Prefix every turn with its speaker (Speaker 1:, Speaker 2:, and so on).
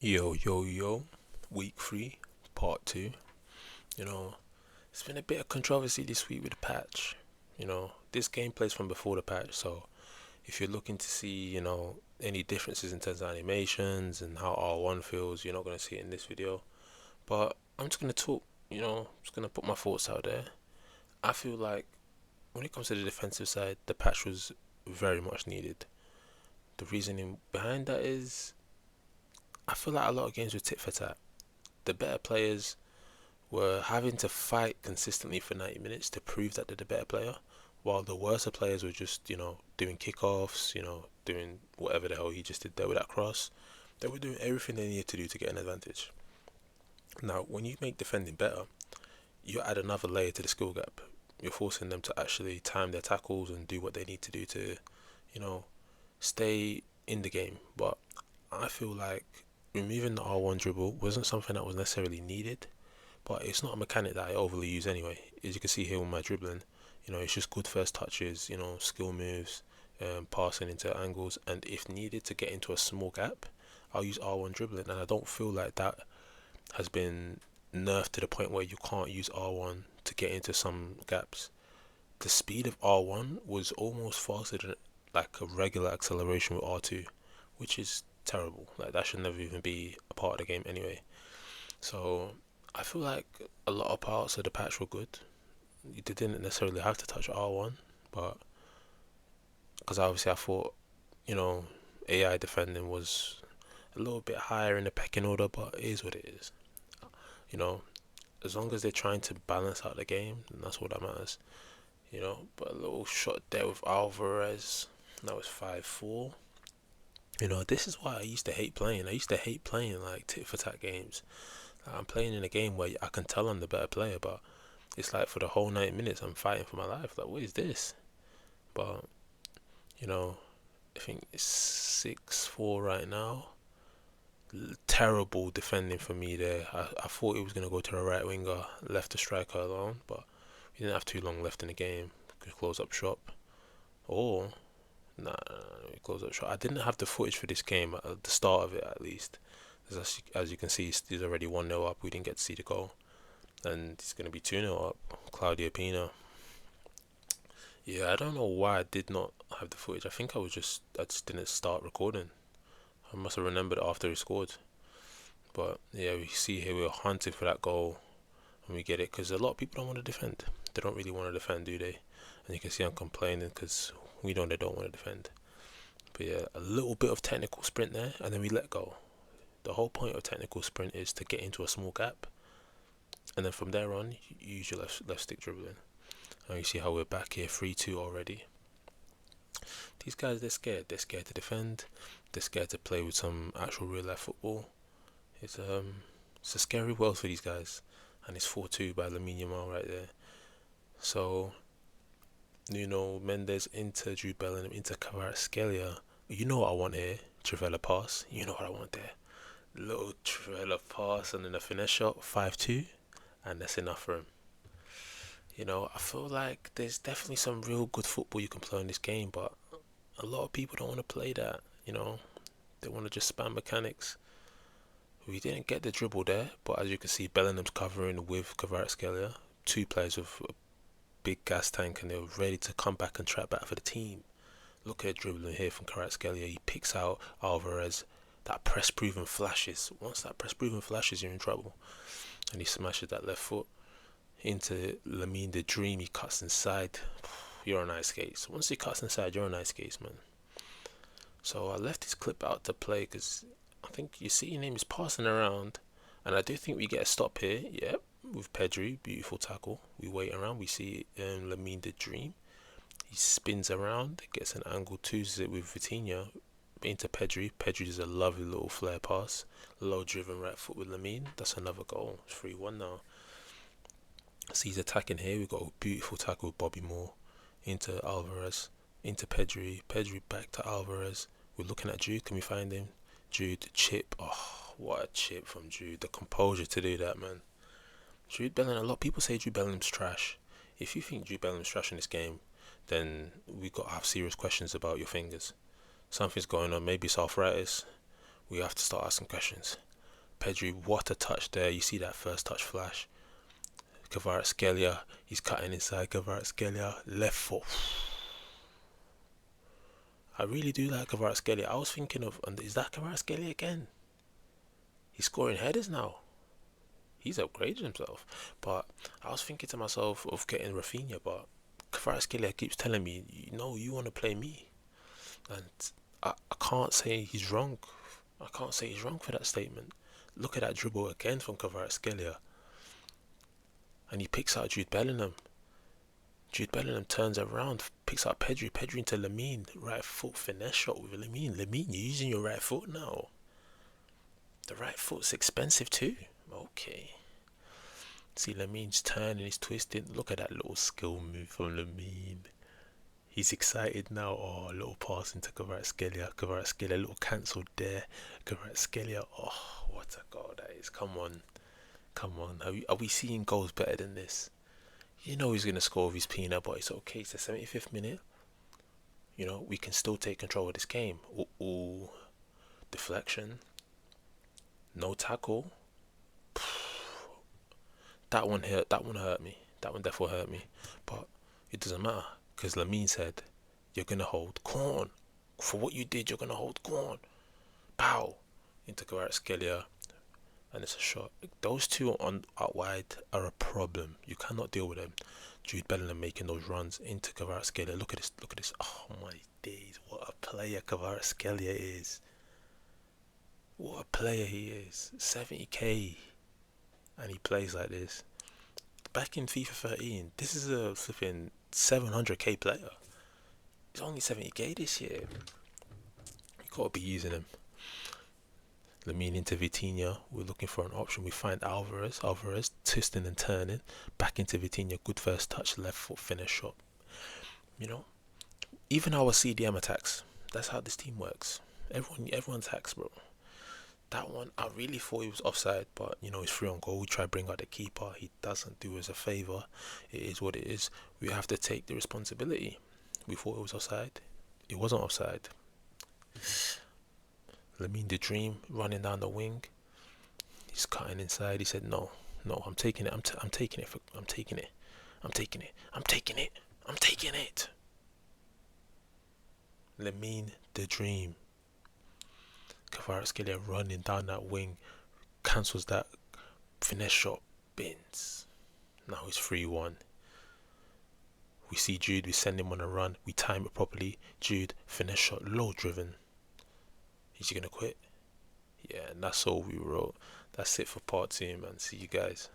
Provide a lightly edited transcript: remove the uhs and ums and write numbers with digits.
Speaker 1: Yo, yo, yo, week three, part two. You know, it's been a bit of controversy this week with the patch. This gameplay's from before the patch, so if you're looking to see, any differences in terms of animations and how R1 feels, you're not going to see it in this video. But I'm just going to talk, just going to put my thoughts out there. I feel like when it comes to the defensive side, the patch was very much needed. The reasoning behind that is I feel like a lot of games were tit for tat. The better players were having to fight consistently for 90 minutes to prove that they're the better player, while the worser players were just, doing kickoffs, doing whatever the hell he just did there with that cross. They were doing everything they needed to do to get an advantage. Now, when you make defending better, you add another layer to the skill gap. You're forcing them to actually time their tackles and do what they need to do to, you know, stay in the game. But I feel like removing the R1 dribble wasn't something that was necessarily needed, but it's not a mechanic that I overly use anyway. As you can see here with my dribbling, it's just good first touches, skill moves, passing into angles, and if needed to get into a small gap, I'll use R1 dribbling, and I don't feel like that has been nerfed to the point where you can't use R1 to get into some gaps. The speed of R1 was almost faster than like a regular acceleration with R2, which is terrible. Like that should never even be a part of the game anyway. So I feel like a lot of parts of the patch were good. You didn't necessarily have to touch R1, but because obviously I thought, you know, AI defending was a little bit higher in the pecking order, but it is what it is. You know, as long as they're trying to balance out the game, then that's what that matters. But a little shot there with Alvarez, that was 5-4. This is why I used to hate playing. I used to hate playing like tit for tat games. Like, I'm playing in a game where I can tell I'm the better player, but it's like for the whole 90 minutes I'm fighting for my life. Like, what is this? But, you know, I think it's 6-4 right now. Terrible defending for me there. I thought it was going to go to the right winger, left the striker alone, but we didn't have too long left in the game. Could close up shop. Or, we close up shop. I didn't have the footage for this game at the start of it at least. As you can see, he's already 1-0 up. We didn't get to see the goal. And it's going to be 2-0 up. Claudio Pina. Yeah, I don't know why I did not have the footage. I just didn't start recording. I must have remembered after he scored. But yeah, we see here we're hunting for that goal and we get it because a lot of people don't want to defend. They don't really want to defend, do they? And you can see I'm complaining because we know they don't want to defend. But yeah, a little bit of technical sprint there and then we let go. The whole point of technical sprint is to get into a small gap, and then from there on, you use your left stick dribbling. And you see how we're back here 3-2 already. These guys, they're scared. They're scared to defend. They're scared to play with some actual real life football. It's a scary world for these guys. And it's 4-2 by Lamine Yamal right there. So, Mendes into Jude Bellingham into Kvaratskhelia. You know what I want here? Trivela pass. You know what I want there? Little Trivela pass and then a finesse shot, 5-2. And that's enough for him. I feel like there's definitely some real good football you can play in this game, but a lot of people don't want to play that. They want to just spam mechanics. We didn't get the dribble there, but as you can see, Bellingham's covering with Kvaratskhelia. Two players with a big gas tank, and they're ready to come back and track back for the team. Look at dribbling here from Kvaratskhelia. He picks out Alvarez. That press proven flashes. Once that press proven flashes, you're in trouble. And he smashes that left foot into Lamine the Dream. He cuts inside. You're on ice skates. Once he cuts inside, you're on ice skates, man. So I left this clip out to play because I think you see your name is passing around, and I do think we get a stop here. Yep, with Pedri, beautiful tackle. We wait around. We see Lamine the Dream. He spins around, gets an angle, twos it with Vitinha into Pedri. Pedri does a lovely little flare pass, low driven right foot with Lamine. That's another goal. It's 3-1 now. So he's attacking here. We've got a beautiful tackle with Bobby Moore into Alvarez, into Pedri. Pedri back to Alvarez. We're looking at Jude. Can we find him? Jude, chip. Oh, what a chip from Jude. The composure to do that, man. Jude Bellingham. A lot of people say Jude Bellingham's trash. If you think Jude Bellingham's trash in this game, then we got to have serious questions about your fingers. Something's going on. Maybe it's arthritis. We have to start asking questions. Pedri, what a touch there. You see that first touch flash. Kvaratskhelia, he's cutting inside. Kvaratskhelia, left foot. I really do like Kvaratskhelia. I was thinking of, is that Kvaratskhelia again? He's scoring headers now. He's upgraded himself. But I was thinking to myself of getting Rafinha, but Kvaratskhelia keeps telling me, you want to play me. And I can't say he's wrong. I can't say he's wrong for that statement. Look at that dribble again from Kvaratskhelia. And he picks out Jude Bellingham. Jude Bellingham turns around, picks out Pedri into Lamine. Right foot finesse shot with Lamine. Lamine, you're using your right foot now. The right foot's expensive too. Okay. See, Lamine's turning, he's twisting. Look at that little skill move from Lamine. He's excited now. Oh, a little pass into Kvaratskhelia. Kvaratskhelia, a little cancelled there. Kvaratskhelia. Oh, what a goal that is. Come on. Are we seeing goals better than this? He's going to score with his peanut, but it's okay. It's the 75th minute. We can still take control of this game. Ooh. Deflection. No tackle. That one hurt. That one hurt me. That one definitely hurt me. But it doesn't matter, because Lamine said, you're going to hold. Go on. For what you did, you're going to hold. Go on. Pow. Into Kvaratskhelia. And it's a shot. Those two out wide are a problem. You cannot deal with them. Jude Bellingham making those runs into Kvaratskhelia. Look at this. Oh my days. What a player Kvaratskhelia is. What a player he is. 70k. And he plays like this. Back in FIFA 13, this is a flipping 700k player. He's only 70k this year. You gotta be using him. Lamine into Vitinha. We're looking for an option. We find Alvarez twisting and turning. Back into Vitinha. Good first touch. Left foot finish shot. Even our CDM attacks. That's how this team works. Everyone attacks, bro. That one, I really thought he was offside, but he's free on goal. We try to bring out the keeper. He doesn't do us a favour. It is what it is. We have to take the responsibility. We thought it was offside. It wasn't offside. Lamine the Dream running down the wing. He's cutting inside. He said, no, I'm taking it. I'm taking it. Lamine the Dream. Kvaratskhelia running down that wing, cancels that finesse shot, bins. Now it's 3-1. We see Jude, we send him on a run, we time it properly. Jude, finesse shot, low driven. Is he gonna quit? Yeah, and that's all we wrote. That's it for part 2, man. See you guys.